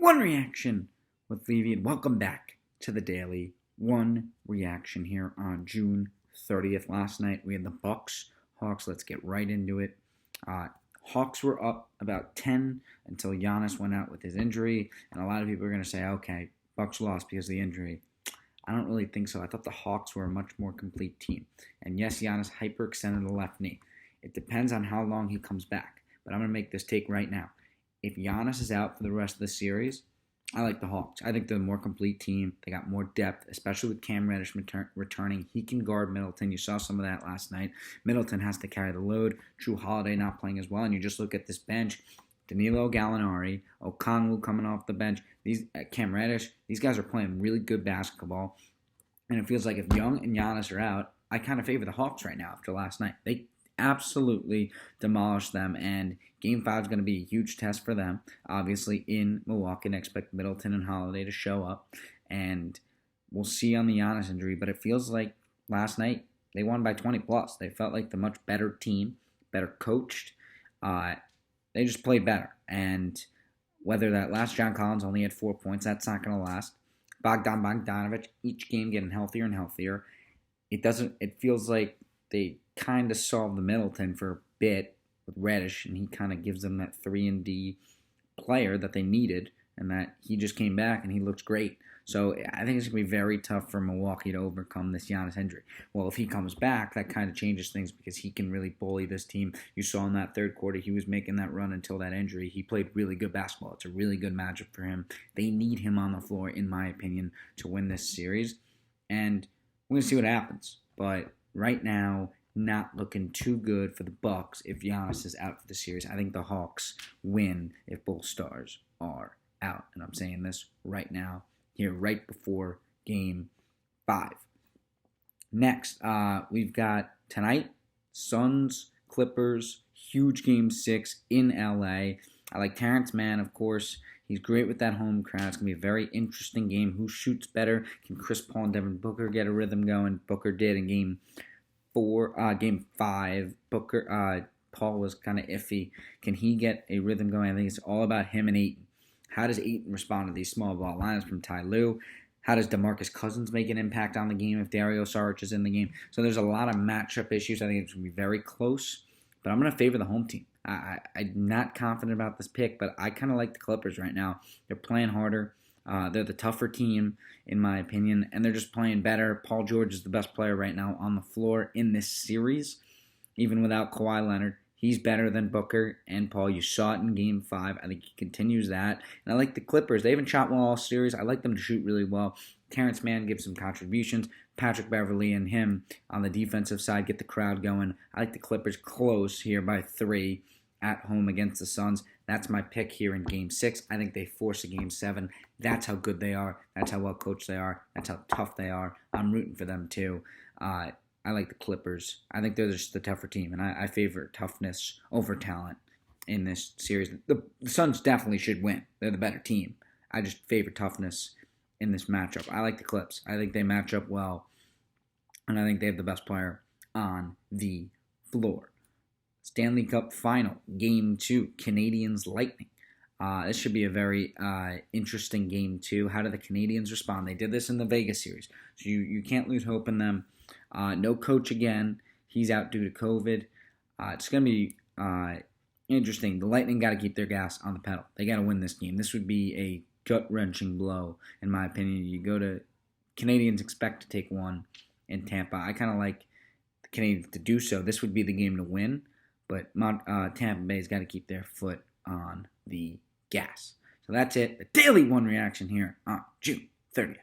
One Reaction with Levy, and welcome back to the Daily One Reaction here on June 30th. Last night we had the Bucks Hawks. Let's get right into it. Hawks were up about 10 until Giannis went out with his injury, and a lot of people are going to say, okay, Bucks lost because of the injury. I don't really think so. I thought the Hawks were a much more complete team. And yes, Giannis hyperextended the left knee. It depends on how long he comes back. But I'm going to make this take right now. If Giannis is out for the rest of the series, I like the Hawks. I think they're a more complete team. They got more depth, especially with Cam Reddish returning. He can guard Middleton. You saw some of that last night. Middleton has to carry the load. Drew Holiday not playing as well. And you just look at this bench. Danilo Gallinari, Okongwu coming off the bench. Cam Reddish, these guys are playing really good basketball. And it feels like if Young and Giannis are out, I kind of favor the Hawks right now after last night. They absolutely demolished them, and Game 5 is going to be a huge test for them, obviously, in Milwaukee, and I expect Middleton and Holiday to show up, and we'll see on the Giannis injury, but it feels like last night they won by 20+. They felt like the much better team, better coached. They just played better, and whether that last John Collins only had 4 points, that's not going to last. Bogdanovich, each game getting healthier and healthier. It feels like they kind of solved the Middleton for a bit with Reddish, and he kind of gives them that 3-and-D player that they needed, and that he just came back and he looks great. So I think it's going to be very tough for Milwaukee to overcome this Giannis injury. Well, if he comes back, that kind of changes things because he can really bully this team. You saw in that third quarter, he was making that run until that injury. He played really good basketball. It's a really good matchup for him. They need him on the floor, in my opinion, to win this series. And we're going to see what happens. But right now, not looking too good for the Bucks if Giannis is out for the series. I think the Hawks win if both stars are out. And I'm saying this right now, here right before Game 5. Next, we've got tonight, Suns, Clippers, huge Game 6 in LA. I like Terrence Mann, of course. He's great with that home crowd. It's going to be a very interesting game. Who shoots better? Can Chris Paul and Devin Booker get a rhythm going? Booker did in Game 5. Paul was kind of iffy. Can he get a rhythm going? I think it's all about him and Ayton. How does Ayton respond to these small ball lineups from Ty Lue? How does DeMarcus Cousins make an impact on the game if Dario Saric is in the game? So there's a lot of matchup issues. I think it's going to be very close, but I'm going to favor the home team. I'm not confident about this pick, but I kind of like the Clippers right now. They're playing harder. They're the tougher team, in my opinion, and they're just playing better. Paul George is the best player right now on the floor in this series, even without Kawhi Leonard. He's better than Booker and Paul. You saw it in Game 5. I think he continues that. And I like the Clippers. They haven't shot well all series. I like them to shoot really well. Terrence Mann gives some contributions. Patrick Beverley and him on the defensive side get the crowd going. I like the Clippers close here by 3 at home against the Suns. That's my pick here in Game 6. I think they force a Game 7. That's how good they are. That's how well coached they are. That's how tough they are. I'm rooting for them too. I like the Clippers. I think they're just the tougher team, and I favor toughness over talent in this series. The Suns definitely should win. They're the better team. I just favor toughness in this matchup. I like the Clips. I think they match up well, and I think they have the best player on the floor. Stanley Cup Final, Game 2, Canadiens Lightning. This should be a very interesting Game 2. How do the Canadiens respond? They did this in the Vegas series, so you can't lose hope in them. No coach again. He's out due to COVID. It's going to be interesting. The Lightning got to keep their gas on the pedal. They got to win this game. This would be a gut-wrenching blow, in my opinion. You go to Canadiens expect to take one in Tampa. I kind of like the Canadiens to do so. This would be the game to win, but Tampa Bay's got to keep their foot on the gas. So that's it. The Daily One Reaction here on June 30th.